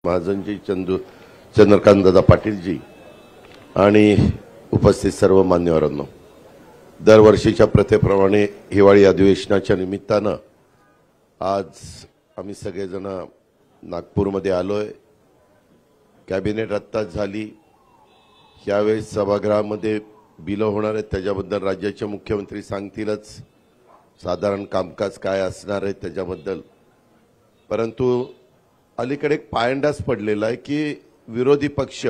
महाजनजी, चंद्रकांत दादा पाटीलजी आणि उपस्थित सर्व मान्यवरांनो, दरवर्षीच्या प्रथेप्रमाणे हिवाळी अधिवेशनाच्या निमित्तानं आज आम्ही सगळेजण नागपूरमध्ये आलोय। कॅबिनेट आत्ताच झाली। यावेळेस सभागृहामध्ये बिलं होणार आहेत, त्याच्याबद्दल राज्याचे मुख्यमंत्री सांगतीलच साधारण कामकाज काय असणार आहे त्याच्याबद्दल। परंतु अलीकडे एक पायंडास पडलेला आहे की विरोधी पक्ष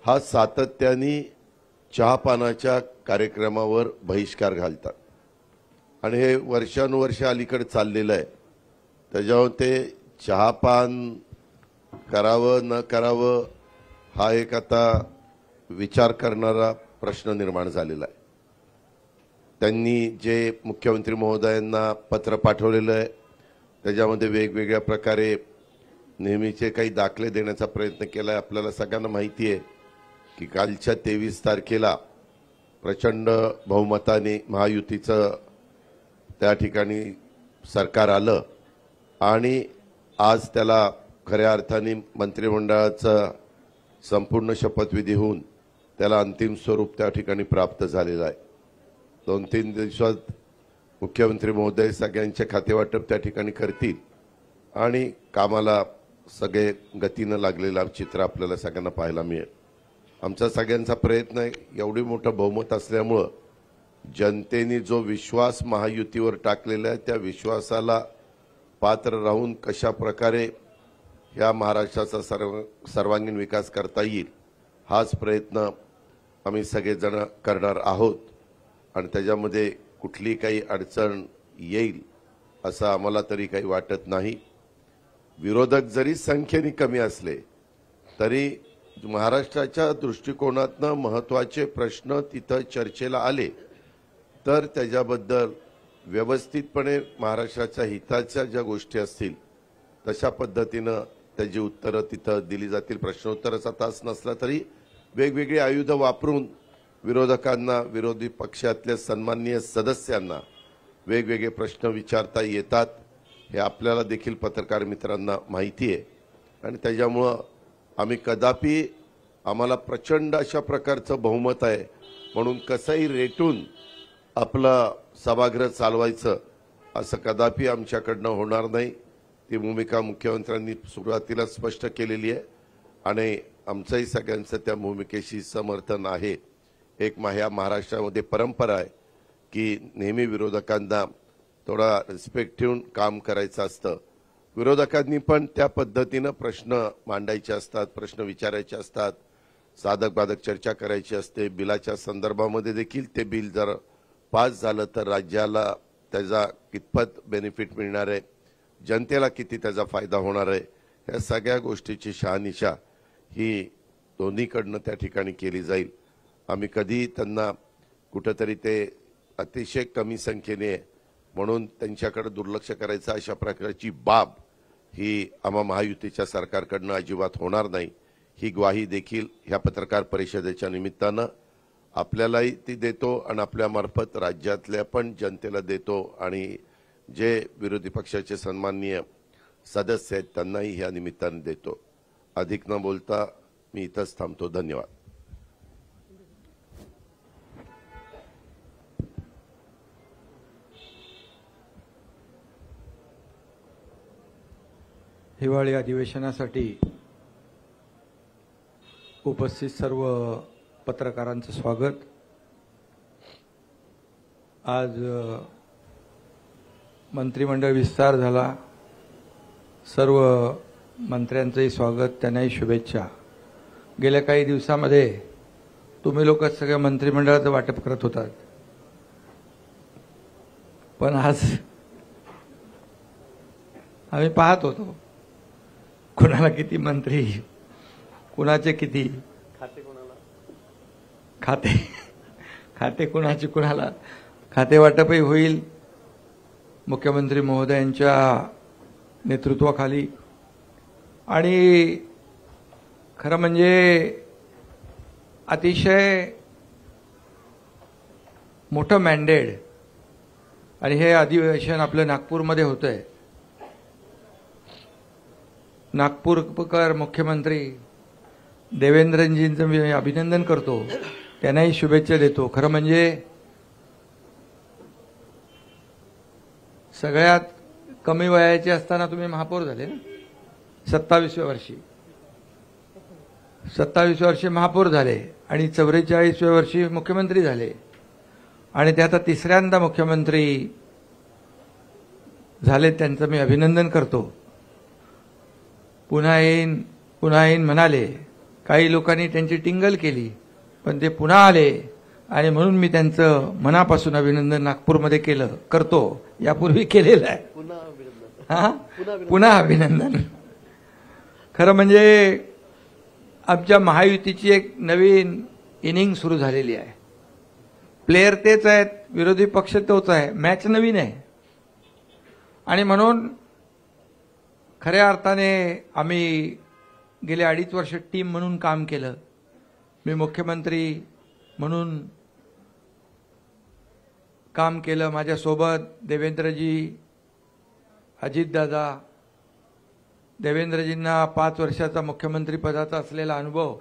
हा सातत्याने चहापानाच्या कार्यक्रमावर बहिष्कार घालतात आणि हे वर्षानुवर्ष अलीकडे चाललेलं आहे। त्याच्यावर ते चहापान करावं न करावं हा एक आता विचार करणारा प्रश्न निर्माण झालेला आहे। त्यांनी जे मुख्यमंत्री महोदयांना पत्र पाठवलेलं आहे त्याच्यामध्ये वेगवेगळ्या प्रकारे नेहमीचे काही दाखले देण्याचा प्रयत्न केला आहे। आपल्याला सगळ्यांना माहिती आहे की कालच्या 23 तारखेला प्रचंड बहुमताने महायुतीचं त्या ठिकाणी सरकार आलं आणि आज त्याला खऱ्या अर्थाने मंत्रिमंडळाचा संपूर्ण शपथविधी होऊन त्याला अंतिम स्वरूप त्या ठिकाणी प्राप्त झालेलं आहे। 2-3 दिवसात मुख्यमंत्री महोदय सगळ्यांचे खातेवाटप त्या ठिकाणी करतील आणि कामाला सगळे गतीनं लागलेला चित्र आपल्याला सगळ्यांना पाहायला मिळेल। आमचा सगळ्यांचा प्रयत्न आहे, एवढी मोठं बहुमत असल्यामुळं जनतेने जो विश्वास महायुतीवर टाकलेला आहे त्या विश्वासाला पात्र राहून कशा प्रकारे या महाराष्ट्राचा सर्वांगीण विकास करता येईल हाच प्रयत्न आम्ही सगळेजण करणार आहोत आणि त्याच्यामध्ये कुठली काही अडचण येईल असं आम्हाला तरी काही वाटत नाही। विरोधक जरी संख्येने कमी असले तरी महाराष्ट्राच्या दृष्टिकोनातनं महत्त्वाचे प्रश्न तिथं चर्चेला आले तर त्याच्याबद्दल व्यवस्थितपणे महाराष्ट्राच्या हिताच्या ज्या गोष्टी असतील तशा पद्धतीनं त्याची उत्तरं तिथं दिली जातील। प्रश्नोत्तराचा तास नसला तरी वेगवेगळी आयुध वापरून विरोधकांना, विरोधी पक्षातल्या सन्माननीय सदस्यांना वेगवेगळे प्रश्न विचारता येतात हे आपल्याला देखील पत्रकार मित्रांना माहिती आहे आणि त्याच्यामुळं आम्ही कदापि आम्हाला प्रचंड अशा प्रकारचं बहुमत आहे म्हणून कसंही रेटून आपलं सभागृह चालवायचं असं कदापि आमच्याकडनं होणार नाही। ती भूमिका मुख्यमंत्र्यांनी सुरुवातीला स्पष्ट केलेली आहे आणि आमचंही सगळ्यांचं त्या भूमिकेशी समर्थन आहे। एक ह्या महाराष्ट्रामध्ये परंपरा आहे की नेहमी विरोधकांना थोडा रिस्पेक्ट ठेवून काम करायचं असतं। विरोधकांनी पण त्या पद्धतीनं प्रश्न मांडायचे असतात, प्रश्न विचारायचे असतात, साधक बाधक चर्चा करायची असते। बिलाच्या संदर्भामध्ये देखील ते बिल जर पास झालं तर राज्याला त्याचा कितपत बेनिफिट मिळणार आहे, जनतेला किती त्याचा फायदा होणार आहे, या सगळ्या गोष्टीची शहानिशा ही दोन्हीकडनं त्या ठिकाणी केली जाईल। आम्ही कधी त्यांना कुठेतरी ते अतिशय कमी संख्येने म्हणून त्यांच्याकडे दुर्लक्ष करायचं अशा प्रकारची बाब ही आम्हा महायुतीच्या सरकारकडनं अजिबात होणार नाही। ही ग्वाही देखील ह्या पत्रकार परिषदेच्या निमित्तानं आपल्यालाही ती देतो आणि आपल्यामार्फत राज्यातल्या पण जनतेला देतो आणि जे विरोधी पक्षाचे सन्माननीय सदस्य आहेत त्यांनाही ह्या निमित्तानं देतो। अधिक न बोलता मी इथंच थांबतो। धन्यवाद। हिवाळी अधिवेशनासाठी उपस्थित सर्व पत्रकारांचं स्वागत। आज मंत्रिमंडळ विस्तार झाला, सर्व मंत्र्यांचंही स्वागत, त्यांनाही शुभेच्छा। गेल्या काही दिवसामध्ये तुम्ही लोक सगळ्या मंत्रिमंडळाचं वाटप करत होतात, पण आज आम्ही पाहत होतो कुणाला किती मंत्री, कुणाचे किती खाते, खाते कुणाचे कुणाला खाते वाटपही होईल मुख्यमंत्री महोदयांच्या नेतृत्वाखाली। आणि खरं म्हणजे अतिशय मोठं मॅन्डेट आणि हे अधिवेशन आपलं नागपूरमध्ये होतंय। नागपूरकर मुख्यमंत्री देवेंद्रजींचं मी अभिनंदन करतो, त्यांनाही शुभेच्छा देतो. खरं म्हणजे सगळ्यात कमी वयाचे असताना तुम्ही महापौर झाले ना, 27व्या वर्षी 27 वर्षी महापौर झाले आणि 44व्या वर्षी मुख्यमंत्री झाले आणि ते आता तिसऱ्यांदा मुख्यमंत्री झाले. त्यांचं मी अभिनंदन करतो. पुन्हा येईन पुन्हा येईन म्हणाले. काही लोकांनी त्यांची टिंगल केली, पण ते पुन्हा आले आणि म्हणून मी त्यांचं मनापासून अभिनंदन नागपूरमध्ये करतो. यापूर्वी केलेलं आहे. पुन्हा अभिनंदन. खरं म्हणजे आमच्या महायुतीची एक नवीन इनिंग सुरू झालेली आहे. प्लेयर तेच आहेत, विरोधी पक्ष तोच आहे, मॅच नवीन आहे. आणि म्हणून खऱ्या अर्थाने आम्ही गेले 2.5 वर्ष टीम म्हणून काम केलं. मी मुख्यमंत्री म्हणून काम केलं. माझ्यासोबत देवेंद्रजी, अजितदादा. देवेंद्रजींना 5 वर्षाचा मुख्यमंत्री पदाचा असलेला अनुभव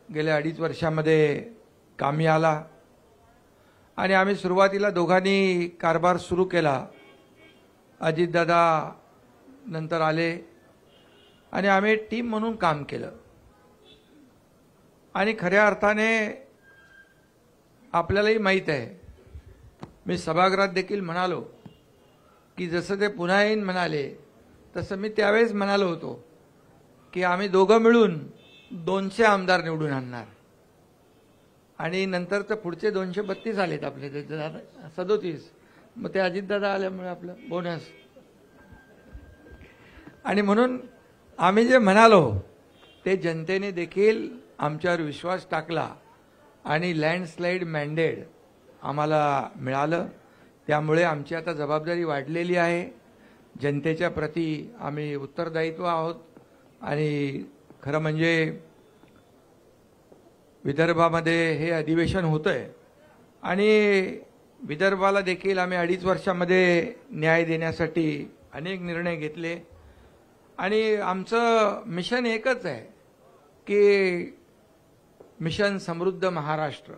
गेल्या 2.5 वर्षामध्ये कामी आला आणि आम्ही सुरुवातीला दोघांनी कारभार सुरू केला. अजितदादा नंतर आले आणि आम्ही टीम म्हणून काम केलं. आणि खऱ्या अर्थाने आपल्यालाही माहीत आहे, मी सभागृहात देखील म्हणालो की जसं ते पुन्हा येईन म्हणाले तसं मी त्यावेळेस म्हणालो होतो की आम्ही दोघं मिळून 200 आमदार निवडून आणणार. आणि नंतर तर पुढचे 232 आलेत आपले, 37. मग ते अजितदादा आल्यामुळे आपलं बोनस. आणि म्हणून आम्ही जे म्हणालो ते जनतेने देखील आमच्यावर विश्वास टाकला आणि लँडस्लाईड मॅन्डेट आम्हाला मिळालं. त्यामुळे आमची आता जबाबदारी वाढलेली आहे. जनतेच्या प्रती आम्ही उत्तरदायित्व आहोत. आणि खरं म्हणजे विदर्भामध्ये हे अधिवेशन होतंय आणि विदर्भाला देखील आम्ही 2.5 वर्षामध्ये न्याय देण्यासाठी अनेक निर्णय घेतले. आणि आमचं मिशन एकच आहे की मिशन समृद्ध महाराष्ट्र.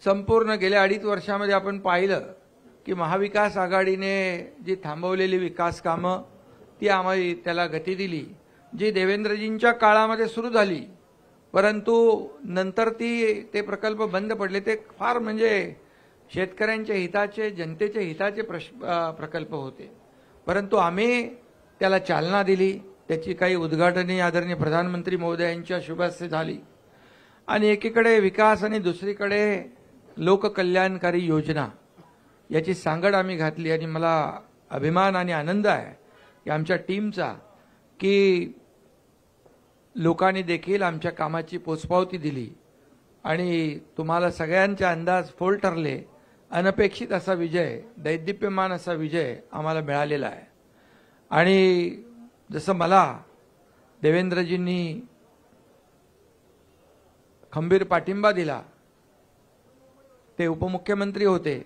संपूर्ण गेल्या 2.5 वर्षामध्ये आपण पाहिलं की महाविकास आघाडीने जी थांबवलेली विकास कामं ती आम्ही त्याला गती दिली, जी देवेंद्रजींच्या काळामध्ये सुरू झाली, परंतु नंतर ते प्रकल्प बंद पडले. ते फार म्हणजे शेतकऱ्यांच्या हिताचे, जनतेच्या हिताचे प्रकल्प होते, परंतु आम्ही त्याला चालना दिली. त्याची काही उद्घाटने आदरणीय प्रधानमंत्री महोदयांच्या शुभहस्ते झाली. आणि एकीकडे विकास आणि दुसरीकडे लोककल्याणकारी योजना याची सांगड आम्ही घातली. आणि मला अभिमान आणि आनंद आहे की आमच्या टीमचा की लोकांनी देखील आमच्या कामाची पोचपावती दिली आणि तुम्हाला सगळ्यांचे अंदाज फोल ठरले. अनपेक्षित असा विजय, दैदिप्यमान असा विजय आम्हाला मिळालेला आहे. आणि जसं मला देवेंद्रजींनी खंबीर पाठिंबा दिला, ते उपमुख्यमंत्री होते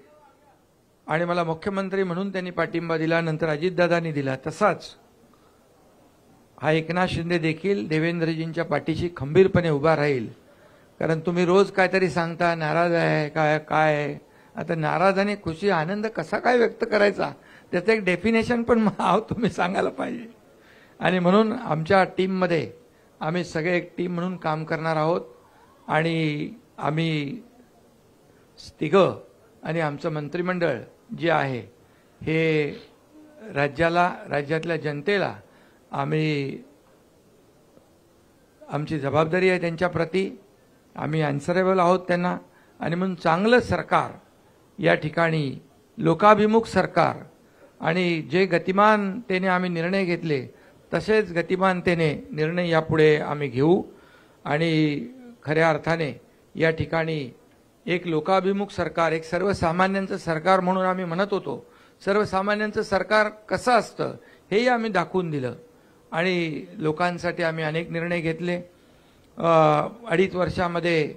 आणि मला मुख्यमंत्री म्हणून त्यांनी पाठिंबा दिला, नंतर अजितदादांनी दिला, तसाच हा एकनाथ शिंदे देखील देवेंद्रजींच्या पाठीशी खंबीरपणे उभा राहील. कारण तुम्ही रोज काहीतरी सांगता, नाराज आहे काय. आता नाराज आणि खुशी, आनंद कसा काय व्यक्त करायचा त्याचं एक डेफिनेशन पण तुम्ही सांगायला पाहिजे. आणि म्हणून आमच्या टीममध्ये आम्ही सगळे एक टीम म्हणून काम करणार आहोत. आणि आम्ही तिघं आणि आमचं मंत्रिमंडळ जे आहे हे राज्यातल्या जनतेला आम्ही, आमची जबाबदारी आहे त्यांच्याप्रती, आम्ही अनसरेबल आहोत त्यांना. आणि म्हणून चांगलं सरकार या ठिकाणी, लोकाभिमुख सरकार, आणि जे गतिमानतेने आम्ही निर्णय घेतले तसेच गतिमानतेने निर्णय यापुढे आम्ही घेऊ. आणि खऱ्या अर्थाने या ठिकाणी एक लोकाभिमुख सरकार, एक सर्वसामान्यांचं सरकार म्हणून आम्ही म्हणत होतो. सर्वसामान्यांचं सरकार कसं असतं हेही आम्ही दाखवून दिलं. आणि लोकांसाठी आम्ही अनेक निर्णय घेतले. 2.5 वर्षामध्ये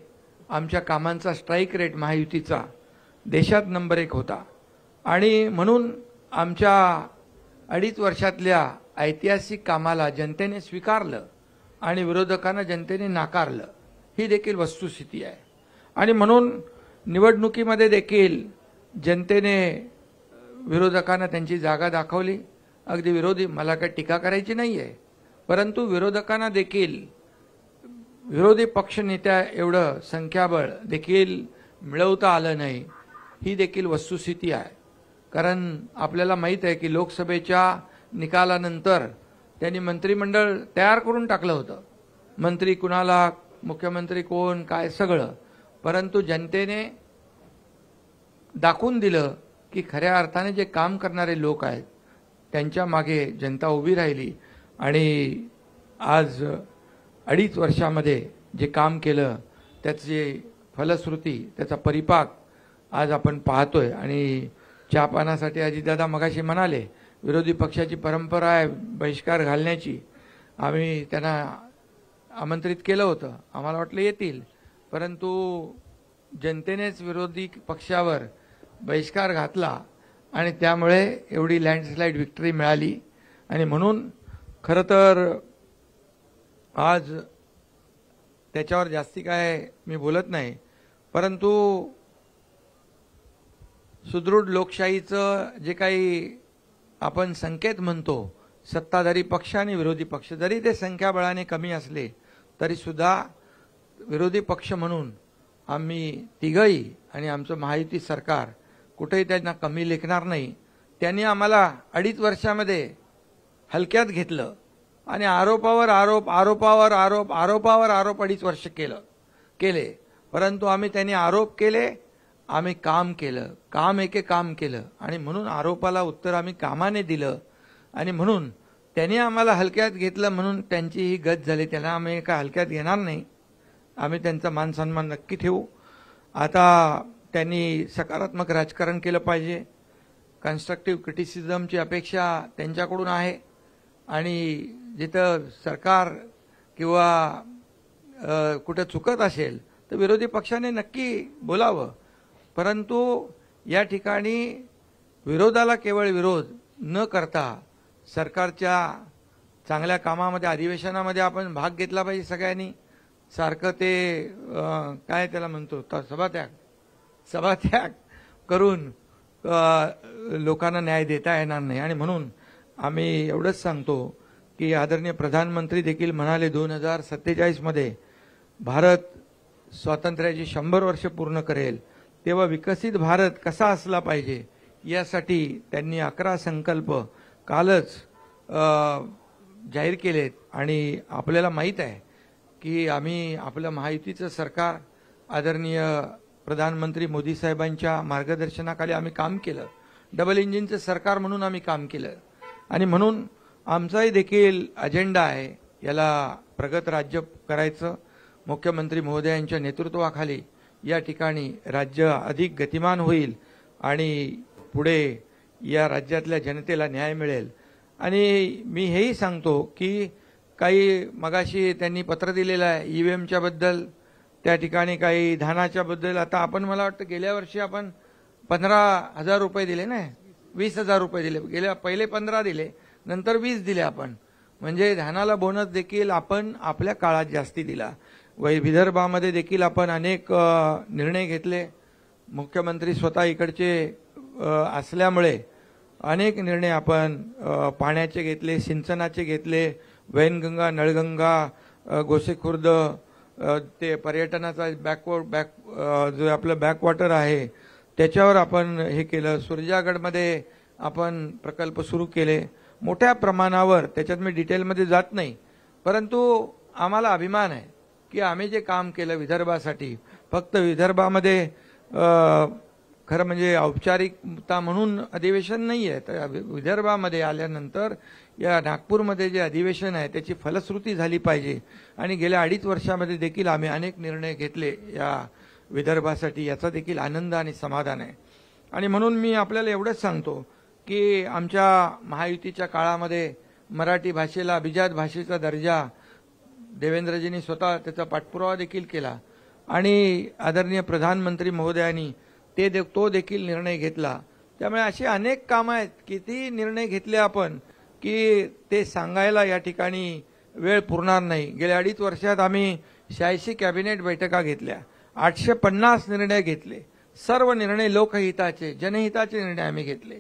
आमच्या कामांचा स्ट्राईक रेट महायुतीचा देशात नंबर 1 होता. आणि म्हणून आमच्या 2.5 वर्षातल्या ऐतिहासिक कामाला जनतेने स्वीकारलं आणि विरोधकांना जनतेने नाकारलं, ही देखील वस्तुस्थिती आहे. आणि म्हणून निवडणुकीमध्ये देखील जनतेने विरोधकांना त्यांची जागा दाखवली. अगदी विरोधी, मला काही टीका करायची नाही आहे, परंतु विरोधकांना देखील विरोधी पक्षनेत्या एवढं संख्याबळ देखील मिळवता आलं नाही, ही देखील वस्तुस्थिती आहे. कारण आपल्याला माहीत आहे की लोकसभेच्या निकालानंतर त्यांनी मंत्रिमंडळ तयार करून टाकलं होतं. मंत्री कुणाला, मुख्यमंत्री कोण, काय सगळं. परंतु जनतेने दाखवून दिलं की खऱ्या अर्थाने जे काम करणारे लोक आहेत त्यांच्या मागे जनता उभी राहिली. आणि आज 2.5 वर्षामध्ये जे काम केलं त्याची फलश्रुती, त्याचा परिपाक आज आपण पाहतोय. आणि चहापानासाठी अजितदादा मगाशी म्हणाले, विरोधी पक्षाची परंपरा आहे बहिष्कार घालण्याची. आम्ही त्यांना आमंत्रित केलं होतं, आम्हाला वाटलं येतील, परंतु जनतेनेच विरोधी पक्षावर बहिष्कार घातला आणि त्यामुळे एवढी लँडस्लाईड विक्ट्री मिळाली. आणि म्हणून खरं तर आज त्याच्यावर जास्ती काय मी बोलत नाही, परंतु सुदृढ लोकशाहीचं जे काही आपण संकेत म्हणतो, सत्ताधारी पक्ष आणि विरोधी पक्ष जरी ते संख्याबळाने कमी असले तरी सुद्धा विरोधी पक्ष म्हणून आम्ही तिघही आणि आमचं महायुती सरकार कुठेही त्यांना कमी लेखणार नाही. त्यांनी आम्हाला 2.5 वर्षामध्ये हलक्यात घेतलं आणि आरोपावर आरोप, आरोपावर आरोप, आरोपावर आरोप 2.5 वर्ष केले. परंतु आम्ही त्यांनी आरोप केले, आम्ही काम केलं, काम एके काम केलं. आणि म्हणून आरोपाला उत्तर आम्ही कामाने दिलं. आणि म्हणून त्यांनी आम्हाला हलक्यात घेतलं म्हणून त्यांची ही गत झाली. त्यांना आम्ही काय हलक्यात घेणार नाही, आम्ही त्यांचा मान सन्मान नक्की ठेवू. आता त्यांनी सकारात्मक राजकारण केलं पाहिजे. कन्स्ट्रक्टिव्ह क्रिटिसिझमची अपेक्षा त्यांच्याकडून आहे. आणि जिथं सरकार किंवा कुठं चुकत असेल तर विरोधी पक्षाने नक्की बोलावं. परंतु या ठिकाणी विरोधाला केवळ विरोध न करता सरकारच्या चांगल्या कामामध्ये, अधिवेशनामध्ये आपण भाग घेतला पाहिजे सगळ्यांनी. सारखं ते काय त्याला म्हणतो सभात्याग करून लोकांना न्याय देता येणार नाही. आणि म्हणून आम्ही एवढंच सांगतो की आदरणीय प्रधानमंत्री देखील म्हणाले 2047 मध्ये भारत स्वातंत्र्याची 100 वर्ष पूर्ण करेल, तेव्हा विकसित भारत कसा असला पाहिजे यासाठी त्यांनी 11 संकल्प कालच जाहीर केलेत. आणि आपल्याला माहीत आहे की आम्ही आपलं महायुतीचं सरकार आदरणीय प्रधानमंत्री मोदी साहेबांच्या मार्गदर्शनाखाली आम्ही काम केलं. डबल इंजिनचं सरकार म्हणून आम्ही काम केलं. आणि म्हणून आमचाही देखील अजेंडा आहे, याला प्रगत राज्य करायचं. मुख्यमंत्री महोदयांच्या नेतृत्वाखाली या ठिकाणी राज्य अधिक गतिमान होईल आणि पुढे या राज्यातल्या जनतेला न्याय मिळेल. आणि मी हेही सांगतो की काही मगाशी त्यांनी पत्र दिलेलं आहे ईव्हीएमच्या बद्दल, त्या ठिकाणी काही धानाच्या बद्दल. आता आपण, मला वाटतं गेल्या वर्षी आपण 15,000 रुपये दिले ना, 20,000 रुपये दिले. पहिले 15 दिले, नंतर 20 दिले आपण. म्हणजे धानाला बोनस देखील आपण आपल्या काळात जास्ती दिला. विदर्भामध्ये देखील आपण अनेक निर्णय घेतले. मुख्यमंत्री स्वतः इकडचे असल्यामुळे अनेक निर्णय आपण पाण्याचे घेतले, सिंचनाचे घेतले, वैनगंगा, नळगंगा, गोसेखुर्द, ते पर्यटनाचा जो आपलं बॅकवॉटर आहे त्याच्यावर आपण हे केलं. सुरजागडमध्ये आपण प्रकल्प सुरू केले मोठ्या प्रमाणावर. त्याच्यात मी डिटेलमध्ये जात नाही, परंतु आम्हाला अभिमान आहे की आम्ही जे काम केलं विदर्भासाठी, फक्त विदर्भामध्ये खरं म्हणजे औपचारिकता म्हणून अधिवेशन नाही आहे, तर विदर्भामध्ये आल्यानंतर या नागपूरमध्ये जे अधिवेशन आहे त्याची फलश्रुती झाली पाहिजे. आणि गेल्या 2.5 वर्षामध्ये देखील आम्ही अनेक निर्णय घेतले या विदर्भासाठी, याचा देखील आनंद आणि समाधान आहे. आणि म्हणून मी आपल्याला एवढंच सांगतो की आमच्या महायुतीच्या काळामध्ये मराठी भाषेला अभिजात भाषेचा दर्जा देवेंद्रजींनी स्वतः त्याचा पाठपुरावा देखील केला. आणि आदरणीय प्रधानमंत्री महोदयांनी तो देखील निर्णय घेतला. त्यामुळे अशी अनेक कामं आहेत, किती निर्णय घेतले आपण, की ते सांगायला या ठिकाणी वेळ पुरणार नाही. गेल्या 2.5 वर्षात आम्ही 86 कॅबिनेट बैठका घेतल्या, 850 निर्णय घेतले. सर्व निर्णय लोकहिताचे, जनहिताचे निर्णय आम्ही घेतले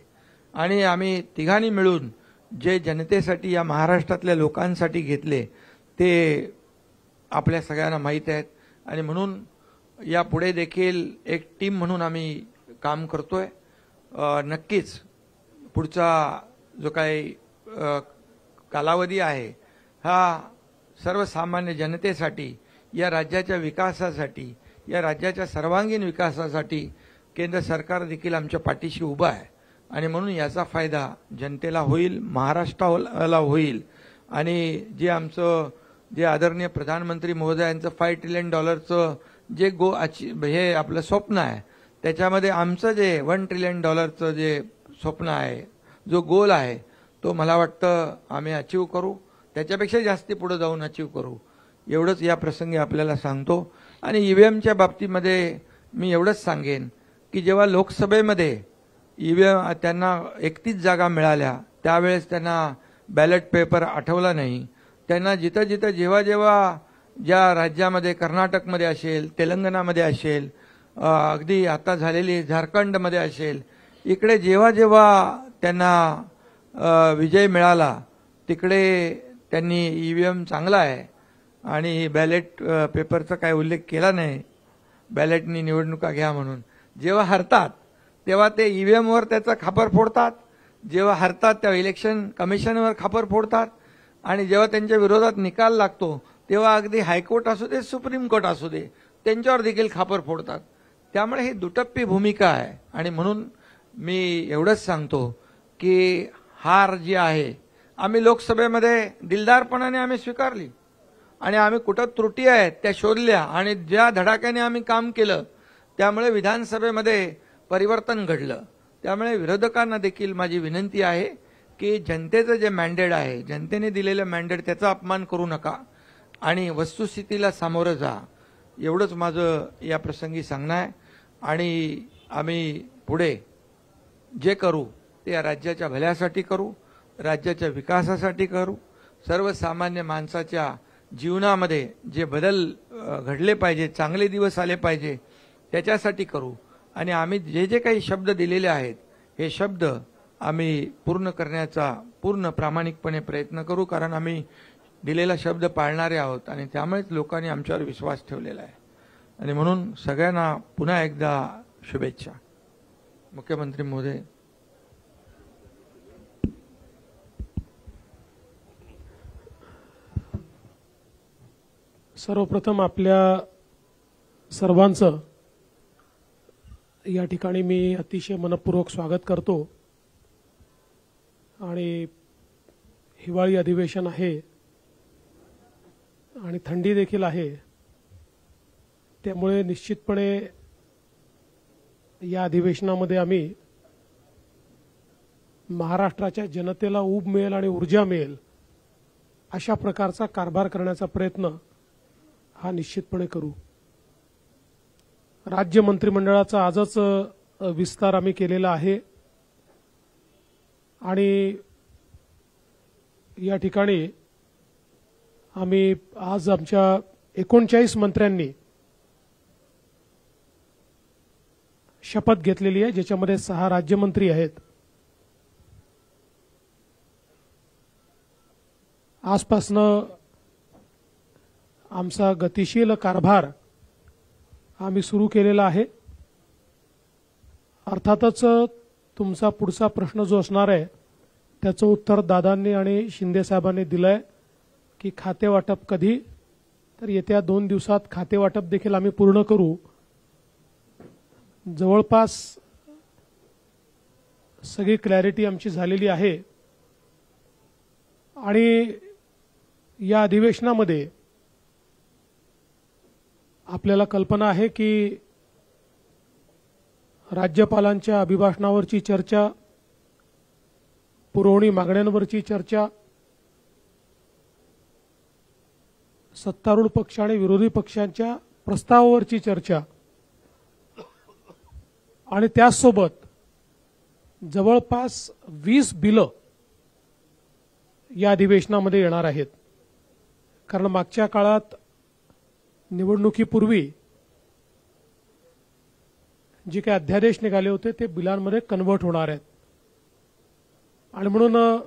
आणि आम्ही तिघांनी मिळून जे जनतेसाठी, या महाराष्ट्रातल्या लोकांसाठी घेतले ते आपल्या सगळ्यांना माहीत आहेत. आणि म्हणून यापुढे देखील एक टीम म्हणून आम्ही काम करतोय. नक्कीच पुढचा जो काही कालावधी आहे हा सर्वसामान्य जनतेसाठी, या राज्याच्या विकासासाठी, या राज्याच्या सर्वांगीण विकासासाठी केंद्र सरकार देखील आमच्या पाठीशी उभं आहे. आणि म्हणून याचा फायदा जनतेला होईल, महाराष्ट्राला होईल. आणि जे आदरणीय प्रधानमंत्री महोदयांचं $5 ट्रिलियन जे हे आपलं स्वप्न आहे, त्याच्यामध्ये आमचं जे $1 ट्रिलियन जे स्वप्न आहे, जो गोल आहे, तो मला वाटतं आम्ही अचीव करू. त्याच्यापेक्षा जास्ती पुढे जाऊन अचीव करू, एवढंच या प्रसंगी आपल्याला सांगतो. आणि ईव्हीएमच्या बाबतीमध्ये मी एवढंच सांगेन की जेव्हा लोकसभेमध्ये ईव्हीएम त्यांना 31 जागा मिळाल्या, त्यावेळेस त्यांना बॅलेट पेपर आठवला नाही. त्यांना जिथं जिथं जेव्हा ज्या राज्यामध्ये, कर्नाटकमध्ये असेल, तेलंगणामध्ये असेल, अगदी आता झालेली झारखंडमध्ये असेल, इकडे जेव्हा त्यांना विजय मिळाला तिकडे त्यांनी ईव्हीएम चांगला आहे आणि बॅलेट पेपरचा काय उल्लेख केला नाही, बॅलेटनी निवडणुका घ्या म्हणून. जेव्हा हरतात तेव्हा ते ईव्हीएमवर त्याचा खापर फोडतात, जेव्हा हरतात तेव्हा इलेक्शन कमिशनवर खापर फोडतात, आणि जेव्हा त्यांच्या विरोधात निकाल लागतो तेव्हा अगदी हायकोर्ट असू दे, सुप्रीम कोर्ट असू दे, त्यांच्यावर देखील खापर फोडतात. त्यामुळे ही दुटप्पी भूमिका आहे. आणि म्हणून मी एवढंच सांगतो की हार जी आहे आम्ही लोकसभेमध्ये दिलदारपणाने आम्ही स्वीकारली आणि आम्ही कुठं त्रुटी आहेत त्या शोधल्या आणि ज्या धडाक्याने आम्ही काम केलं त्यामुळे विधानसभेमध्ये परिवर्तन घडलं. त्यामुळे विरोधकांना देखील माझी विनंती आहे की जनतेचं जे मॅन्डेट आहे, जनतेने दिलेलं मॅन्डेट, त्याचा अपमान करू नका आणि वस्तुस्थितीला सामोरं जा, एवढंच माझं या प्रसंगी सांगणं आहे. आणि आम्ही पुढे जे करू ते या राज्याच्या भल्यासाठी करू, राज्याच्या विकासासाठी करू, सर्वसामान्य माणसाच्या जीवनामध्ये जे बदल घडले पाहिजे, चांगले दिवस आले पाहिजे, त्याच्यासाठी करू. आणि आम्ही जे काही शब्द दिलेले आहेत हे शब्द आम्ही पूर्ण करण्याचा पूर्ण प्रामाणिकपणे प्रयत्न करू, कारण आम्ही दिलेला शब्द पाळणारे आहोत आणि त्यामुळेच लोकांनी आमच्यावर विश्वास ठेवलेला आहे. आणि म्हणून सगळ्यांना पुन्हा एकदा शुभेच्छा. मुख्यमंत्री महोदय. सर्वप्रथम आपल्या सर्वांचं या ठिकाणी मी अतिशय मनपूर्वक स्वागत करतो. आणि हिवाळी अधिवेशन आहे आणि थंडी देखील आहे, त्यामुळे निश्चितपणे या अधिवेशनामध्ये आम्ही महाराष्ट्राच्या जनतेला ऊब मिळेल आणि ऊर्जा मिळेल अशा प्रकारचा कारभार करण्याचा प्रयत्न हा निश्चितपणे करू. राज्य मंत्रिमंडळाचा आजच विस्तार आम्ही केलेला आहे आणि या ठिकाणी आम्ही आज आमच्या 39 मंत्र्यांनी शपथ घेतलेली आहे, ज्याच्यामध्ये 6 राज्यमंत्री आहेत. आजपासनं आमचा गतिशील कारभार आम्ही सुरू केलेला आहे. अर्थातच तुमचा पुढचा प्रश्न जो असणार आहे त्याचं उत्तर दादांनी आणि शिंदे साहेबांनी दिलंय की खाते वाटप कधी, तर येत्या 2 दिवसात खाते वाटप देखील आम्ही पूर्ण करू. जवळपास सगळी क्लॅरिटी आमची झालेली आहे आणि या अधिवेशनामध्ये आपल्याला कल्पना आहे की राज्यपालांच्या अभिभाषणावरची चर्चा, पुरवणी मागण्यांवरची चर्चा, सत्तारूढ पक्ष आणि विरोधी पक्षांच्या प्रस्तावावरची चर्चा आणि त्यासोबत जवळपास 20 बिलं या अधिवेशनामध्ये येणार आहेत. कारण मागच्या काळात निवडणुकीपूर्वी जे काही अध्यादेश निघाले होते ते बिलांमध्ये कन्व्हर्ट होणार आहेत आणि म्हणून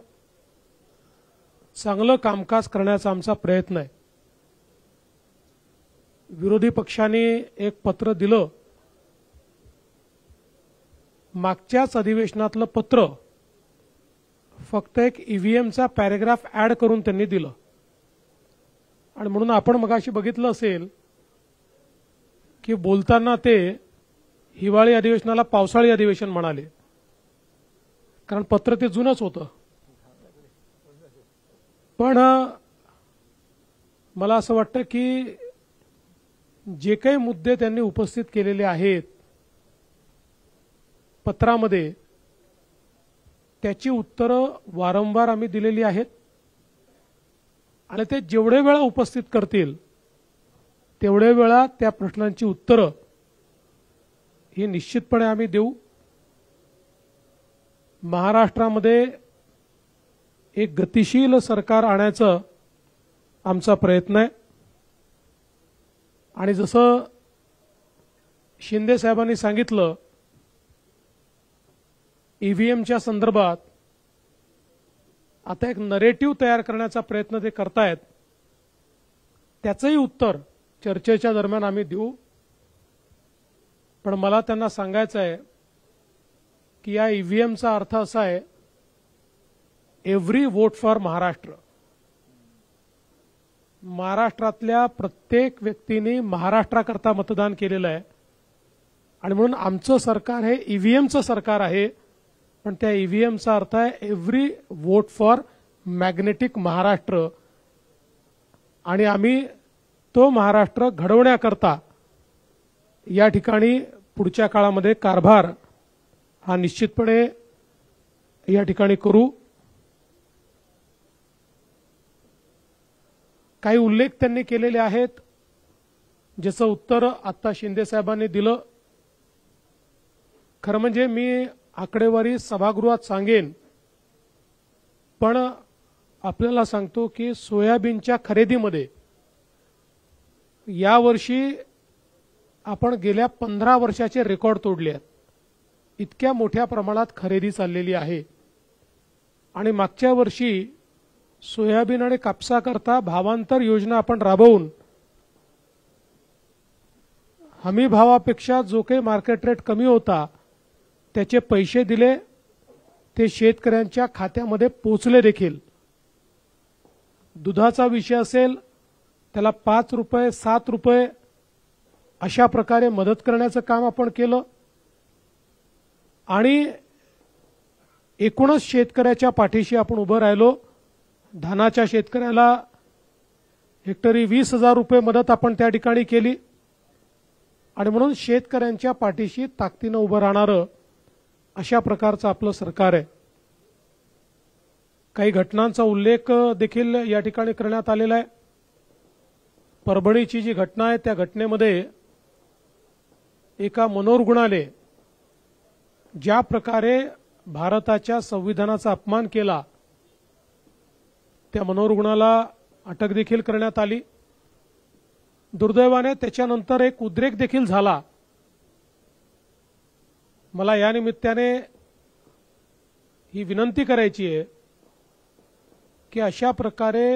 चांगलं कामकाज करण्याचा आमचा प्रयत्न आहे. विरोधी पक्षाने एक पत्र दिलं, मागच्याच अधिवेशनातलं पत्र फक्त एक ईव्हीएमचा पॅरेग्राफ ऍड करून त्यांनी दिलं आणि म्हणून आपण मगाशी बघितलं असेल की बोलताना ते हिवाळी अधिवेशनाला पावसाळी अधिवेशन म्हणाले, कारण पत्र ते जुनंच होतं. पण मला असं वाटतं की जे काही मुद्दे त्यांनी उपस्थित केलेले आहेत पत्रामध्ये, त्याची उत्तरं वारंवार आम्ही दिलेली आहेत आणि ते जेवढे वेळा उपस्थित करतील तेवढे वेळा त्या प्रश्नांची उत्तरं ही निश्चितपणे आम्ही देऊ. महाराष्ट्रामध्ये एक गतिशील सरकार आणायचं आमचा प्रयत्न आहे आणि जसं शिंदे साहेबांनी सांगितलं, ईव्हीएमच्या संदर्भात आता एक नरेटिव्ह तयार करण्याचा प्रयत्न ते करतायत. त्याचंही उत्तर चर्चेच्या दरम्यान आम्ही देऊ. पण मला त्यांना सांगायचं आहे की या ईव्हीएमचा अर्थ असा आहे, एव्हरी वोट फॉर महाराष्ट्र. महाराष्ट्रातल्या प्रत्येक व्यक्तीने महाराष्ट्राकरता मतदान केलेलं आहे आणि म्हणून आमचं सरकार हे ईव्हीएमचं सरकार आहे, पण त्या ईव्हीएमचा अर्थ आहे every vote for magnetic Maharashtra आणि आम्ही तो महाराष्ट्र घडवण्याकरता या ठिकाणी पुढच्या काळामध्ये कारभार हा निश्चितपणे या ठिकाणी करू. काही उल्लेख त्यांनी केलेले आहेत, ज्याचं उत्तर आता शिंदे साहेबांनी दिलं. खरं म्हणजे मी आकडेवारी सभागृहात सांगेन, पण आपल्याला सांगतो की सोयाबीनच्या खरेदीमध्ये यावर्षी आपण गेल्या 15 वर्षाचे रेकॉर्ड तोडले आहेत. इतक्या मोठ्या प्रमाणात खरेदी चाललेली आहे आणि मागच्या वर्षी सोयाबीन आणि कापसाकरता भावांतर योजना आपण राबवून हमी भावापेक्षा जो काही मार्केट रेट कमी होता त्याचे पैसे दिले, ते शेतकऱ्यांच्या खात्यामध्ये पोचले देखील. दुधाचा विषय असेल त्याला 5 रुपये 7 रुपये अशा प्रकारे मदत करण्याचं काम आपण केलं आणि एकूणच शेतकऱ्याच्या पाठीशी आपण उभं राहिलो. धानाच्या शेतकऱ्याला हेक्टरी 20,000 रुपये मदत आपण त्या ठिकाणी केली आणि म्हणून शेतकऱ्यांच्या पाठीशी ताकदीनं उभं राहणारं अशा प्रकारचं आपलं सरकार आहे. काही घटनांचा उल्लेख देखील या ठिकाणी करण्यात आलेला आहे. परभणीची जी घटना आहे त्या घटनेमध्ये एका मनोरुग्णाने ज्या प्रकारे भारताच्या संविधानाचा अपमान केला, त्या मनोरुग्णाला अटक देखील करण्यात आली. दुर्दैवाने त्याच्यानंतर एक उद्रेक देखील झाला. मला या निमित्ताने ही विनंती करायची आहे की अशा प्रकारे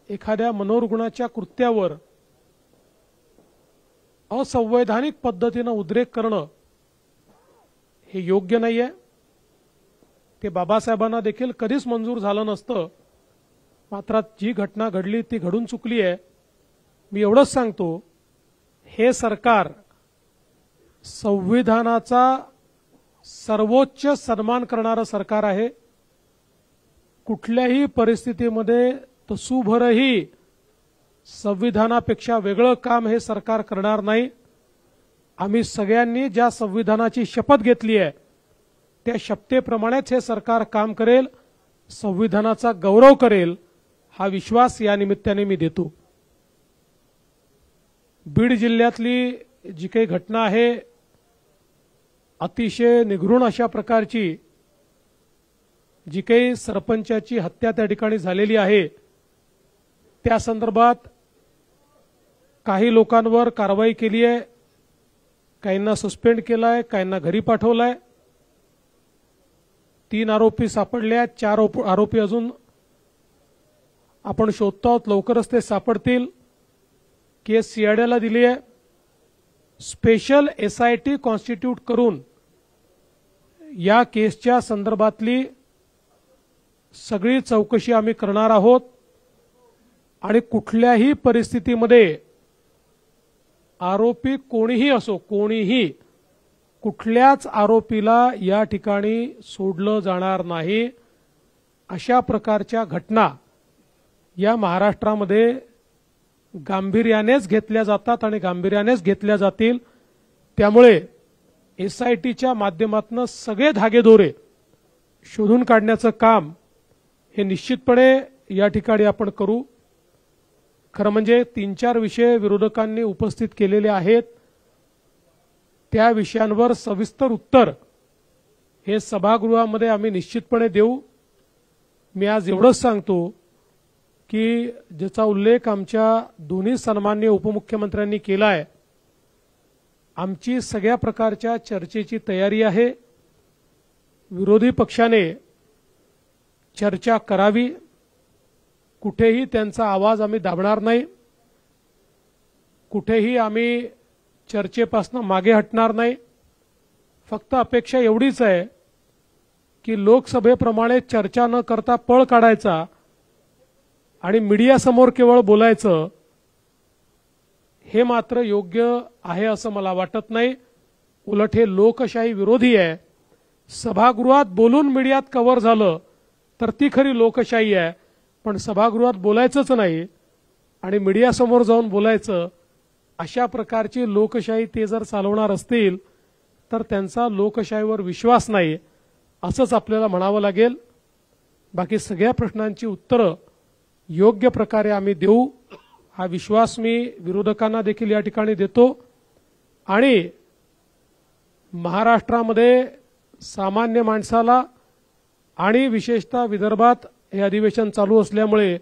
एखाद्या मनोरुग्णाच्या कृत्यावर असंवैधानिक पद्धतीनं उद्रेक करणं हे योग्य नाहीये. ते बाबासाहेबांना देखील कधीच मंजूर झालं नसतं. मात्र जी घटना घडली ती घडून चुकली आहे. मी एवढंच सांगतो, हे सरकार संविधानाचा सर्वोच्च सन्मान करणारं सरकार आहे. कुठल्याही परिस्थितीमध्ये तसूभरही संविधानापेक्षा वेगळं काम हे सरकार करणार नाही. आम्ही सगळ्यांनी ज्या संविधानाची शपथ घेतली आहे त्या शपथेप्रमाणेच हे सरकार काम करेल, संविधानाचा गौरव करेल, हा विश्वास या निमित्ताने मी देतो. बीड जिल्ह्यातली जी काही घटना आहे अतिशय निगृण अशा प्रकारची, जी काही सरपंचाची हत्या त्या ठिकाणी झालेली आहे त्या संदर्भात काही लोकांवर कारवाई केली आहे, काहींना सस्पेंड केलाय, काहींना घरी पाठवलाय. 3 आरोपी सापडले आहेत, 4 आरोपी अजून आपण शोधतो आहोत, लवकरच ते सापडतील. केस सीआयडीला दिली आहे. स्पेशल SIT कॉन्स्टिट्यूट करून या केसच्या संदर्भातली सगळी चौकशी आम्ही करणार आहोत आणि कुठल्याही परिस्थितीमध्ये आरोपी कोणीही असो, कोणीही कुठल्याच आरोपीला या ठिकाणी सोडलं जाणार नाही. अशा प्रकारच्या घटना या महाराष्ट्रामध्ये गांभीर्यानेच घेतल्या जातात आणि गांभीर्यानेच घेतल्या जातील. त्यामुळे SITच्या माध्यमातून सगळे धागेदोरे शोधून काढण्याचं काम हे निश्चितपणे या ठिकाणी आपण करू. खरं म्हणजे 3-4 विषय विरोधकांनी उपस्थित केलेले आहेत. त्या विषयांवर सविस्तर उत्तर हे सभागृहामध्ये आम्ही निश्चितपणे देऊ. मी आज एवढंच सांगतो की ज्याचा उल्लेख आमच्या दोन्ही सन्माननीय उपमुख्यमंत्र्यांनी केला आहे, आमची सगळ्या प्रकारच्या चर्चेची तयारी आहे. विरोधी पक्षाने चर्चा करावी, कुठेही त्यांचा आवाज आम्ही दाबणार नाही, कुठेही आम्ही चर्चेपासून मागे हटणार नाही. फक्त अपेक्षा एवढीच आहे की लोकसभेप्रमाणे चर्चा न करता पळ काढायचा आणि मीडियासमोर केवळ बोलायचं, हे मात्र योग्य आहे असं मला वाटत नाही. उलट हे लोकशाही विरोधी आहे. सभागृहात बोलून मीडियात कव्हर झालं तर ती खरी लोकशाही आहे, पण सभागृहात बोलायचंच नाही आणि मीडियासमोर जाऊन बोलायचं, अशा प्रकारची लोकशाही ते जर चालवणार असतील तर त्यांचा लोकशाहीवर विश्वास नाही असंच आपल्याला म्हणावं लागेल. बाकी सगळ्या प्रश्नांची उत्तरं योग्य प्रकारे आम्ही देऊ, हा विश्वास मी विरोधकांना देखील या ठिकाणी देतो. आणि महाराष्ट्रामध्ये सामान्य माणसाला आणि विशेषतः विदर्भात हे अधिवेशन चालू असल्यामुळे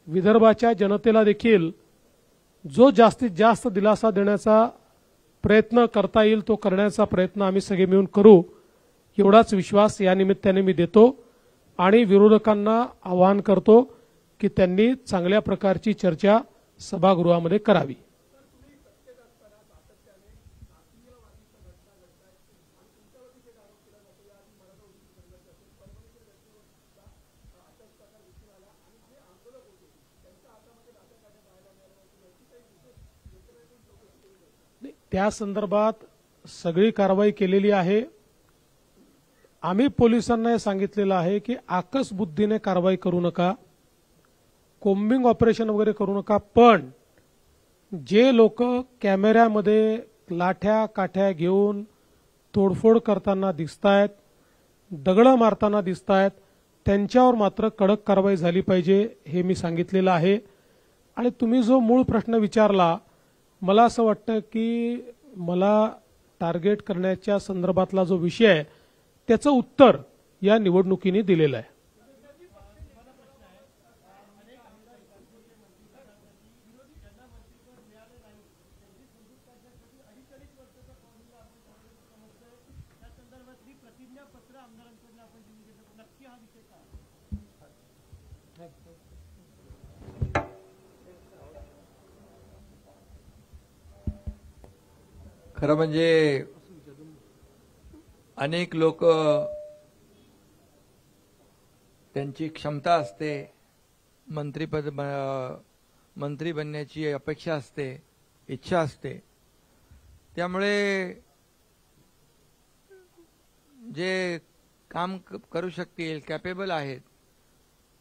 विदर्भाच्या जनतेला देखील जो जास्तीत जास्त दिलासा देण्याचा प्रयत्न करता येईल तो करण्याचा प्रयत्न आम्ही सगळे मिळून करू, एवढाच विश्वास या निमित्ताने मी देतो. आणि विरोधकांना आवाहन करतो की त्यांनी चांगल्या प्रकारची चर्चा सभागृहामध्ये करावी. त्या संदर्भात सगळी कारवाई केलेली आहे. आम्ही पोलिसांना हे सांगितलेलं आहे की आकस बुद्धीने कारवाई करू नका, कोम्बिंग ऑपरेशन वगैरे करू नका, पण जे लोक कॅमेऱ्यामध्ये लाठ्या काठ्या घेऊन तोडफोड करताना दिसतायत, दगड मारताना दिसतायत, त्यांच्यावर मात्र कडक कारवाई झाली पाहिजे हे मी सांगितलेलं आहे. आणि तुम्ही जो मूळ प्रश्न विचारला, मला असं वाटतं की मला टार्गेट करण्याच्या संदर्भातला जो विषय आहे त्याचं उत्तर या निवडणुकीने दिलेलं आहे. खरं म्हणजे अनेक लोक त्यांची क्षमता असते, मंत्री बनण्याची अपेक्षा असते, इच्छा असते, त्यामुळे जे काम करू शकतील, कॅपेबल आहेत,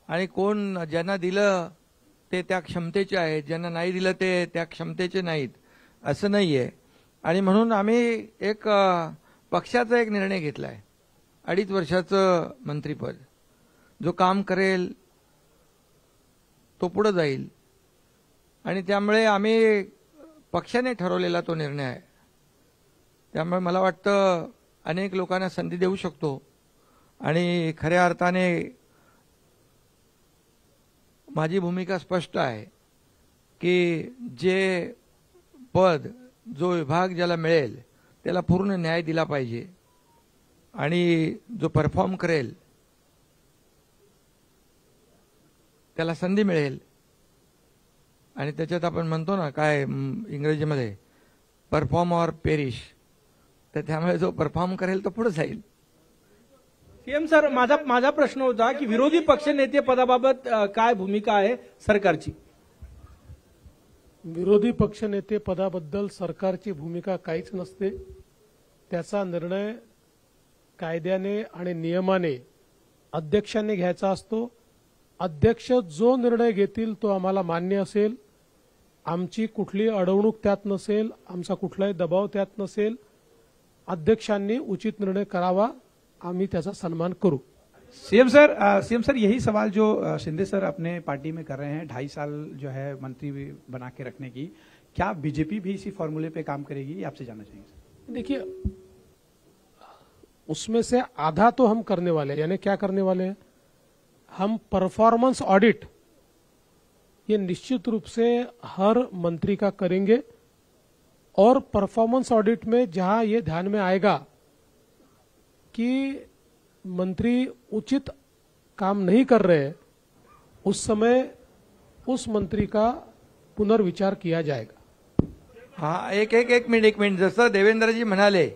आणि कोण ज्यांना दिलं ते त्या क्षमतेचे आहेत, ज्यांना नाही दिलं ते त्या क्षमतेचे नाहीत असं नाहीये. आणि म्हणून आम्ही एक पक्षाचा एक निर्णय घेतला आहे, 2.5 वर्षाचं मंत्रिपद. जो काम करेल तो पुढे जाईल, आणि त्यामुळे आम्ही पक्षाने ठरवलेला तो निर्णय आहे. त्यामुळे मला वाटतं अनेक लोकांना संधी देऊ शकतो, आणि खऱ्या अर्थाने माझी भूमिका स्पष्ट आहे की जे पद जो विभाग ज्याला मिळेल त्याला पूर्ण न्याय दिला पाहिजे आणि जो परफॉर्म करेल त्याला संधी मिळेल. आणि त्याच्यात आपण म्हणतो ना काय इंग्रजीमध्ये परफॉर्म ऑर पेरिश, तर त्यामुळे जो परफॉर्म करेल तो पुढे जाईल. सीएम सर, माझा प्रश्न होता की विरोधी पक्षनेते पदाबाबत काय भूमिका आहे सरकारची? विरोधी पक्षनेते पदाबद्दल सरकारची भूमिका काहीच नसते. त्याचा निर्णय कायद्याने आणि नियमाने अध्यक्षांनी घ्यायचा असतो. अध्यक्ष जो निर्णय घेतील तो आम्हाला मान्य असेल. आमची कुठली अडवणूक त्यात नसेल, आमचा कुठलाही दबाव त्यात नसेल. अध्यक्षांनी उचित निर्णय करावा, आम्ही त्याचा सन्मान करू. सीएम सर यही सवाल जो शिंदे सर अपने पार्टी में कर रहे हैं, 2.5 साल जो है मंत्री बना के रखने की, क्या बीजेपी भी इसी फॉर्मूले पे काम करेगी, ये आपसे जानना चाहेंगे? देखिए, उसमें से आधा तो हम करने वाले हैं. यानी क्या करने वाले हैं? हम परफॉर्मेंस ऑडिट ये निश्चित रूप से हर मंत्री का करेंगे और परफॉर्मेंस ऑडिट में जहां ये ध्यान में आएगा कि मंत्री उचित काम नहीं कर रहे, उस समय उस मंत्री का पुनर्विचार किया जाएगा. हा एक मिनिट जसं देवेंद्रजी म्हणाले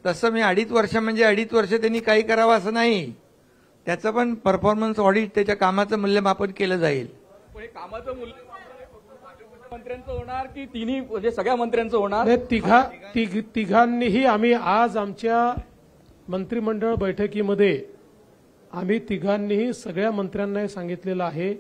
तसं मी 2.5 वर्ष म्हणजे 2.5 वर्ष त्यांनी काही करावं असं नाही. त्याचं पण परफॉर्मन्स ऑडिट त्याच्या कामाचं मूल्यमापन केलं जाईल. कामाचं मूल्यमापन मंत्र्यांचं होणार की तिन्ही म्हणजे सगळ्या मंत्र्यांचं होणार? तिघांनीही आम्ही आज आमच्या मंत्रिमंडळ बैठकीमध्ये आम्ही तिघांनीही सगळ्या मंत्र्यांना हे सांगितलेलं आहे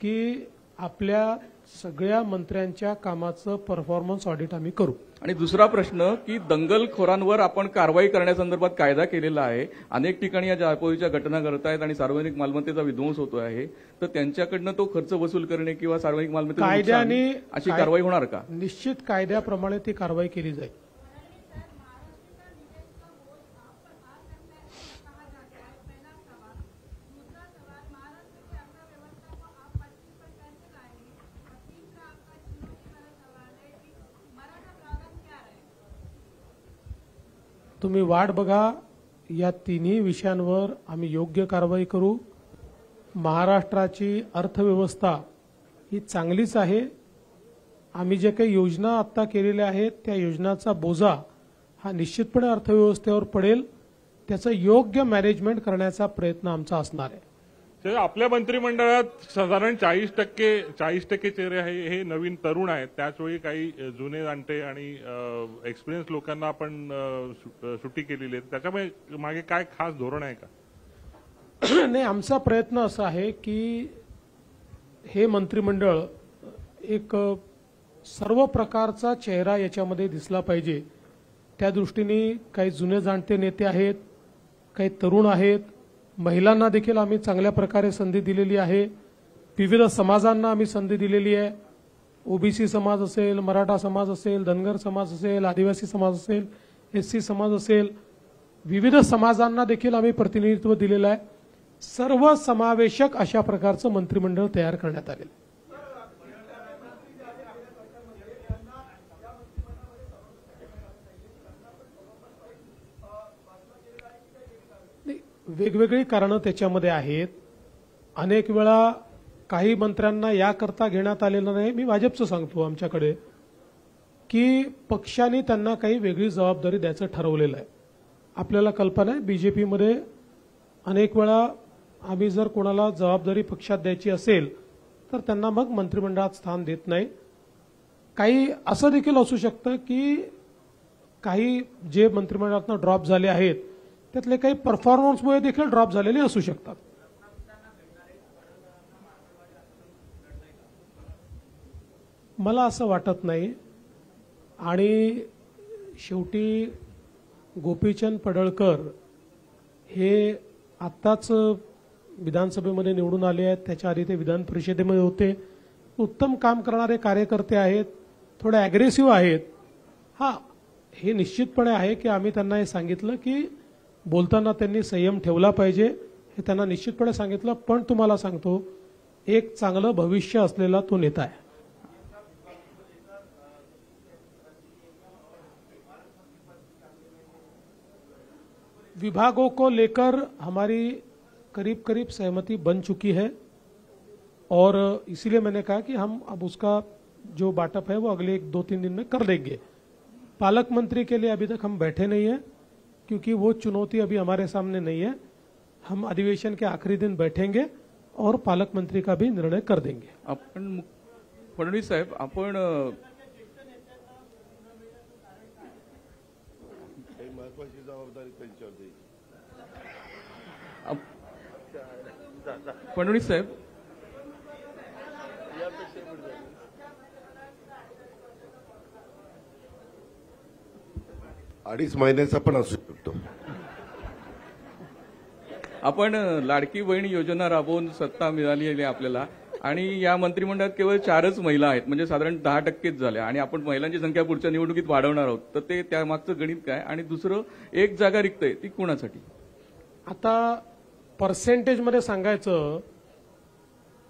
की आपल्या सगळ्या मंत्र्यांच्या कामाचं परफॉर्मन्स ऑडिट आम्ही करू. आणि दुसरा प्रश्न की दंगलखोरांवर आपण कारवाई करण्यासंदर्भात कायदा केलेला आहे. अनेक ठिकाणी या जाळपोळीच्या घटना घडत आहेत आणि सार्वजनिक मालमत्तेचा विध्वंस होतो आहे, तर त्यांच्याकडनं तो खर्च वसूल करणे किंवा सार्वजनिक मालमत्तेचं कायद्याने नुकसान अशी कारवाई होणार का? निश्चित कायद्याप्रमाणे ती कारवाई केली जाईल. तुम्ही वाट बघा, या तिन्ही विषयांवर आम्ही योग्य कारवाई करू. महाराष्ट्राची अर्थव्यवस्था ही चांगलीच आहे. आम्ही जे काही योजना आता केलेल्या आहेत त्या योजनाचा बोजा हा निश्चितपणे अर्थव्यवस्थेवर पडेल. त्याचं योग्य मॅनेजमेंट करण्याचा प्रयत्न आमचा असणार आहे. आपल्या मंत्रिमंडळात साधारण 40% चेहरे आहे हे नवीन तरुण आहेत. त्याचवेळी काही जुने जाणते आणि एक्सपिरियन्स लोकांना आपण सुट्टी केलेली आहे. त्याच्यामुळे मागे काय खास धोरण आहे का? नाही, आमचा प्रयत्न असा आहे की हे मंत्रिमंडळ एक सर्व प्रकारचा चेहरा याच्यामध्ये दिसला पाहिजे. त्या दृष्टीने काही जुने जाणते नेते आहेत, काही तरुण आहेत, महिलांना देखील आम्ही चांगल्या प्रकारे संधी दिलेली आहे. विविध समाजांना आम्ही संधी दिलेली आहे. ओबीसी समाज असेल, मराठा समाज असेल, धनगर समाज असेल, आदिवासी समाज असेल, एससी समाज असेल, विविध समाजांना देखील आम्ही प्रतिनिधित्व दिलेलं आहे. सर्व समावेशक अशा प्रकारचं मंत्रिमंडळ तयार करण्यात आलेलं आहे. वेगवेगळी कारणं त्याच्यामध्ये आहेत. अनेक वेळा काही मंत्र्यांना याकरता घेण्यात आलेलं नाही. मी भाजपचं सांगतो आमच्याकडे की पक्षाने त्यांना काही वेगळी जबाबदारी द्यायचं ठरवलेलं आहे. आपल्याला कल्पना आहे बीजेपीमध्ये अनेक वेळा आम्ही जर कोणाला जबाबदारी पक्षात द्यायची असेल तर त्यांना मग मंत्रिमंडळात स्थान देत नाही. काही असं देखील असू शकतं की काही जे मंत्रिमंडळातून ड्रॉप झाले आहेत त्यातले काही परफॉर्मन्समुळे देखील ड्रॉप झालेले असू शकतात. मला असं वाटत नाही. आणि शेवटी गोपीचंद पडळकर हे आत्ताच विधानसभेमध्ये निवडून आले आहेत. त्याच्या आधी ते विधान परिषदेमध्ये होते. उत्तम काम करणारे कार्यकर्ते आहेत, थोडे अग्रेसिव्ह आहेत. हा, हे निश्चितपणे आहे की आम्ही त्यांना हे सांगितलं की बोलताना त्यांनी संयम ठेवला पाहिजे हे त्यांना निश्चितपणे सांगितलं. पण तुम्हाला सांगतो, एक चांगलं भविष्य असलेला तो नेता आहे. विभागों को लेकर हमारी करीब करीब सहमति बन चुकी है और इसीलिए मैंने कहा कि हम अब उसका जो बाटअप है वो अगले 1-2-3 दिन में कर देंगे. पालक मंत्री के लिए अभी तक हम बैठे नहीं हैं क्योंकि वो चुनौती अभी हमारे सामने नहीं है. हम अधिवेशन के आखिरी दिन बैठेंगे और पालक मंत्री का भी निर्णय कर देंगे. आपण फडणवीस साहेब, आपण महत्वाची जबाबदारी त्यांच्यावर द्यायची. फडणवीस साहेब, अडीच महिन्याचा पण असू शकतो. आपण लाडकी बहीण योजना राबवून सत्ता मिळाली आहे आपल्याला आणि या मंत्रिमंडळात केवळ 4च महिला आहेत, म्हणजे साधारण 10%च झाल्या आणि आपण महिलांची संख्या पुढच्या निवडणुकीत वाढवणार आहोत. तर ते त्यामागचं गणित काय? आणि दुसरं, एक जागा रिक्त आहे ती कोणासाठी? आता पर्सेंटेजमध्ये सांगायचं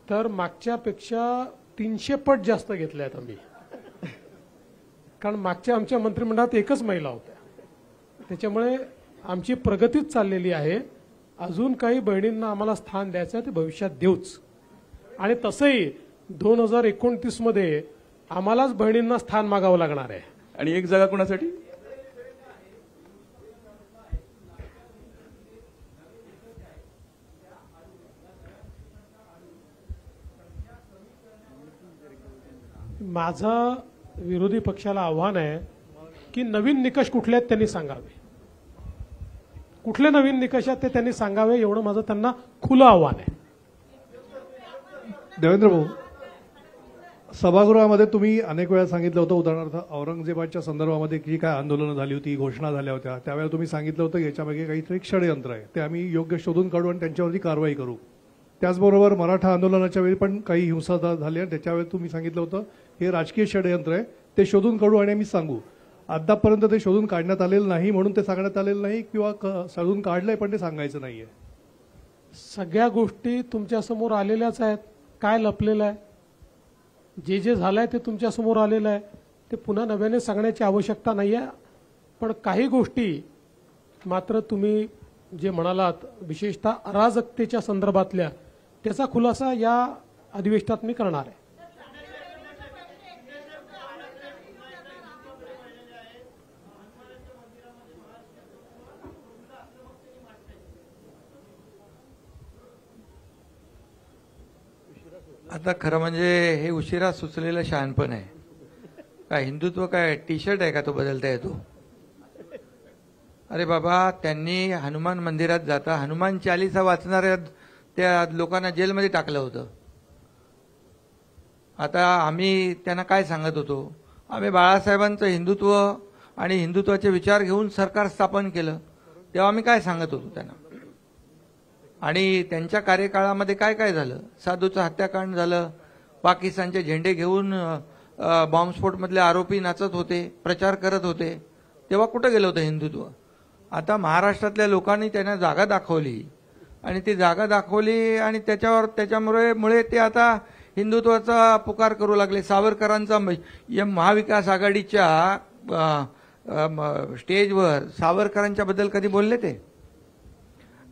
तर मागच्यापेक्षा 300 पट जास्त घेतल्या आहेत आम्ही, कारण मागच्या आमच्या मंत्रिमंडळात एकच महिला होत्या. त्याच्यामुळे आमची प्रगतीच चाललेली आहे. अजून काही बहिणींना आम्हाला स्थान द्यायचं आहे, ते भविष्यात देऊच. आणि तसंही 2029 मध्ये आम्हालाच बहिणींना स्थान मागावं लागणार आहे. आणि एक जागा कोणासाठी? माझं विरोधी पक्षाला आव्हान आहे की नवीन निकष कुठले आहेत त्यांनी सांगावे. कुठले नवीन निकष आहेत ते त्यांनी सांगावे, एवढं माझं त्यांना खुलं आव्हान आहे. देवेंद्र भाऊ, सभागृहामध्ये तुम्ही अनेक वेळा सांगितलं होतं, उदाहरणार्थ औरंगजेबाच्या संदर्भामध्ये जी काय आंदोलनं झाली होती, घोषणा झाल्या होत्या, त्यावेळेला तुम्ही सांगितलं होतं याच्यामागे काहीतरी षडयंत्र आहे, ते आम्ही योग्य शोधून काढू आणि त्यांच्यावरती कारवाई करू. त्याचबरोबर मराठा आंदोलनाच्या वेळी पण काही हिंसा झाली आणि त्याच्यावेळी तुम्ही सांगितलं होतं हे राजकीय षडयंत्र आहे, ते शोधून काढू आणि आम्ही सांगू. आतापर्यंत ते शोधून काढण्यात आलेलं नाही म्हणून ते सांगण्यात आलेलं नाही, किंवा शोधून काढलंय पण ते सांगायचं नाहीये. सगळ्या गोष्टी तुमच्या समोर आलेल्याच आहेत. काय लपलेलं आहे? जे जे झालंय ते तुमच्या समोर आलेलं आहे. ते पुन्हा नव्याने सांगण्याची आवश्यकता नाही आहे. पण काही गोष्टी मात्र तुम्ही जे म्हणालात, विशेषतः अराजकतेच्या संदर्भातल्या, त्याचा खुलासा या अधिवेशनात मी करणार आहे. आता खरं म्हणजे हे उशिरा सुचलेलं शहाणपण आहे. काय हिंदुत्व काय टी शर्ट आहे का तो बदलता येतो? अरे बाबा, त्यांनी हनुमान मंदिरात जाता हनुमान चालीसा वाचणाऱ्या त्या लोकांना जेलमध्ये टाकलं होतं. आता आम्ही त्यांना काय सांगत होतो? आम्ही बाळासाहेबांचं हिंदुत्व आणि हिंदुत्वाचे विचार घेऊन सरकार स्थापन केलं, तेव्हा आम्ही काय सांगत होतो त्यांना? आणि त्यांच्या कार्यकाळामध्ये काय काय झालं? साधूचं हत्याकांड झालं, पाकिस्तानचे झेंडे घेऊन बॉम्बस्फोटमधले आरोपी नाचत होते, प्रचार करत होते, तेव्हा कुठं गेलं होतं हिंदुत्व? आता महाराष्ट्रातल्या लोकांनी त्यांना जागा दाखवली आणि ती जागा दाखवली आणि त्याच्यामुळे ते आता हिंदुत्वाचा पुकार करू लागले. सावरकरांचा महाविकास आघाडीच्या स्टेजवर सावरकरांच्या बद्दल कधी बोलले ते?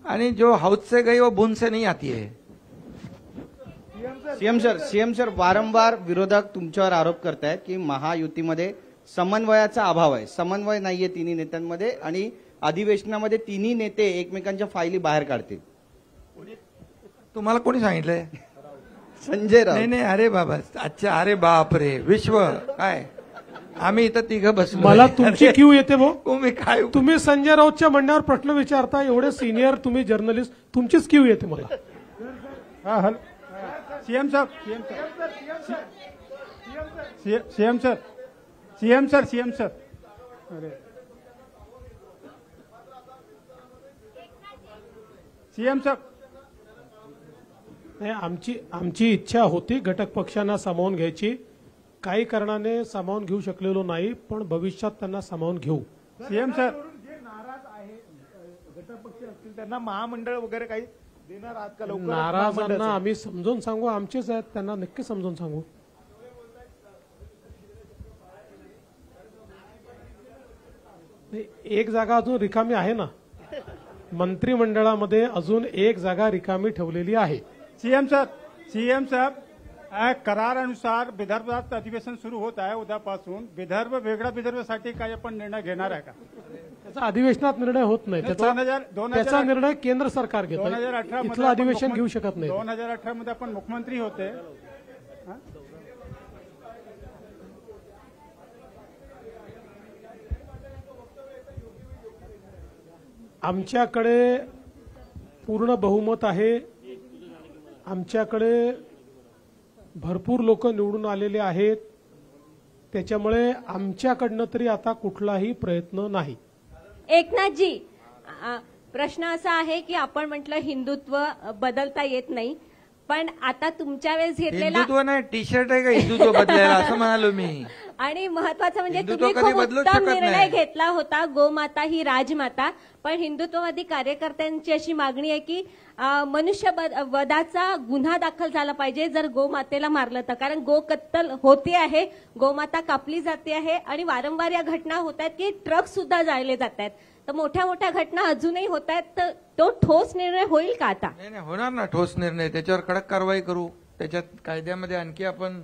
आणि जो हौद से गई वो बूंद से नहीं आती है. सीएम सर वारंवार विरोधक तुमच्यावर आरोप करतायत की महायुतीमध्ये समन्वयाचा अभाव आहे, समन्वय नाहीये तिन्ही नेत्यांमध्ये आणि अधिवेशनामध्ये तिन्ही नेते एकमेकांच्या फायली बाहेर काढतील. तुम्हाला कोणी सांगितलंय? संजय राऊत. नाही, अरे बाबा, अच्छा, अरे बाप रे, विश्व काय, आम्ही इथं तिघं बसलो. मला तुमची क्यू येते भाऊ. तुम्ही काय, तुम्ही संजय राऊतच्या म्हणण्यावर प्रश्न विचारता, एवढे सिनियर तुम्ही जर्नलिस्ट, तुमचीच क्यू येते मला. सीएम सर अरे सीएम सर, नाही, आमची इच्छा होती घटक पक्षांना सामावून घ्यायची. काही कारणाने सामावून घेऊ शकलेलो नाही, पण भविष्यात त्यांना सामावून घेऊ. सीएम सर, असतील त्यांना महामंडळ वगैरे काही देणार आहात का लवकर? नाराजांना आम्ही समजून सांगू, आमचेच आहेत, त्यांना नक्की समजून सांगू. नाही, एक जागा अजून रिकामी आहे ना, मंत्रिमंडळामध्ये अजून एक जागा रिकामी ठेवलेली आहे. सीएम साहब करारानुसार विदर्भात अधिवेशन सुरू होत आहे उद्यापासून. विदर्भ वेगळा विदर्भासाठी काय आपण निर्णय घेणार आहे का? त्याचा अधिवेशनात निर्णय होत नाही, त्याचा निर्णय केंद्र सरकार घेतं. 2018 इथलं अधिवेशन घेऊ शकत नाही. 2018 मध्ये आपण मुख्यमंत्री होते. आमच्याकडे पूर्ण बहुमत आहे. आमच्याकडे भरपूर लोक निवडून आलेले आहेत. त्याच्यामुळे आमच्याकडनं तरी आता कुठलाही प्रयत्न नाही. एकनाथजी, प्रश्न असा आहे की आपण म्हटलं हिंदुत्व बदलता येत नाही, पण आता तुमच्या वेळेस घेतलेला हिंदुत्व नाही, टी शर्ट आहे का हिंदुत्व बदलायला असं म्हणालो मी. आणि महत्वाचं म्हणजे हिंदुत्व तुम्ही कधी खूप बदलूच उत्तम शकत निर्णय नाही. घेतला होता, गोमाता ही राजमाता. पण हिंदुत्ववादी कार्यकर्त्यांची अशी मागणी आहे की मनुष्य वधाचा गुन्हा दाखल झाला पाहिजे जर गोमातेला मारलं तर. कारण गो कत्तल होते आहे, गोमाता कापली जाते आहे आणि वारंवार या घटना होत आहेत की ट्रक सुद्धा जाळले जात आहेत. तर मोठ्या मोठ्या घटना अजूनही होत आहेत. तर तो ठोस निर्णय होईल का आता? नाही नाही, होणार ना ठोस निर्णय. त्याच्यावर कडक कारवाई करू. त्याच्यात कायद्यामध्ये आणखी आपण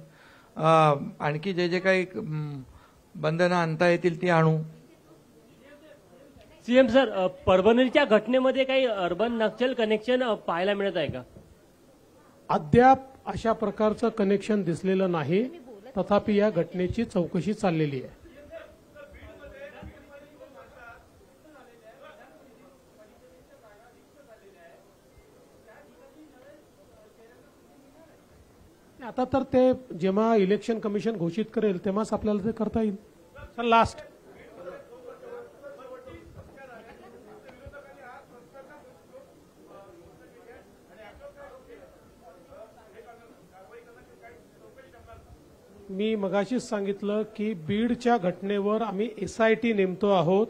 आणखी जे काही बंधनं आणता येतील ती आणू. सीएम सर, परभणीच्या घटनेमध्ये काही अर्बन नक्षल कनेक्शन पाहायला मिळत आहे का? अद्याप अशा प्रकारचं कनेक्शन दिसलेलं नाही. तथापि या घटनेची चौकशी चाललेली आहे. आता तर ते जेव्हा इलेक्शन कमिशन घोषित करेल तेव्हाच आपल्याला ते करता येईल. लास्ट मी मगाशीच सांगितलं की बीडच्या घटनेवर आम्ही SIT नेमतो आहोत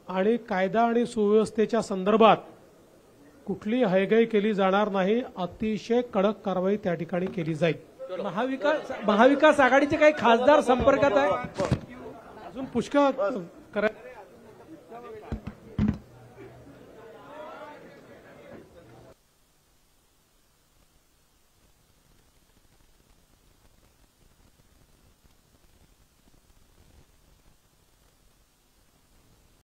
आणि कायदा आणि सुव्यवस्थेच्या संदर्भात कुठली हयगय केली जाणार नाही. अतिशय कडक कारवाई त्या ठिकाणी केली जाईल. महाविकास आघाडीचे काही खासदार संपर्कात आहे? अजून पुष्कळ